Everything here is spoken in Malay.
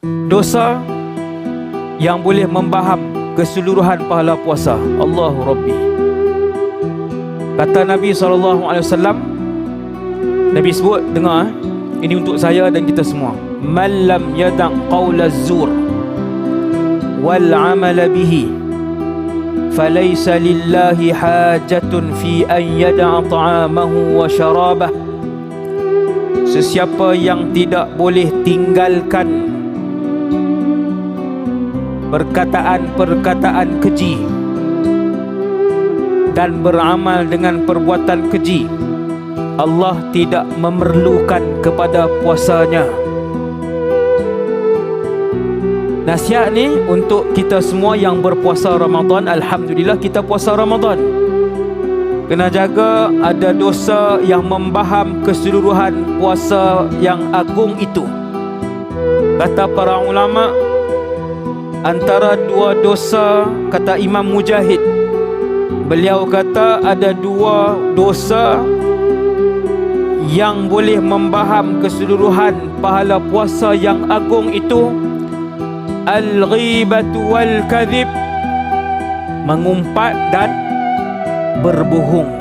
dosa yang boleh membaham keseluruhan pahala puasa. Allahu Rabbi. Kata Nabi SAW, Nabi sebut, dengar, ini untuk saya dan kita semua. Man lam yada' qawla zur wal amala bihi falaysa lillahi hajatun fi an yada'a ta'amahu wa syarabah. Sesiapa yang tidak boleh tinggalkan perkataan-perkataan keji dan beramal dengan perbuatan keji, Allah tidak memerlukan kepada puasanya. Nasihat ni untuk kita semua yang berpuasa Ramadan. Alhamdulillah kita puasa Ramadan. Kena jaga ada dosa yang membaham keseluruhan puasa yang agung itu. Kata para ulama, antara dua dosa, kata Imam Mujahid, beliau kata ada dua dosa yang boleh membaham keseluruhan pahala puasa yang agung itu. Al-ghibatu wal kadhib, mengumpat dan berbohong.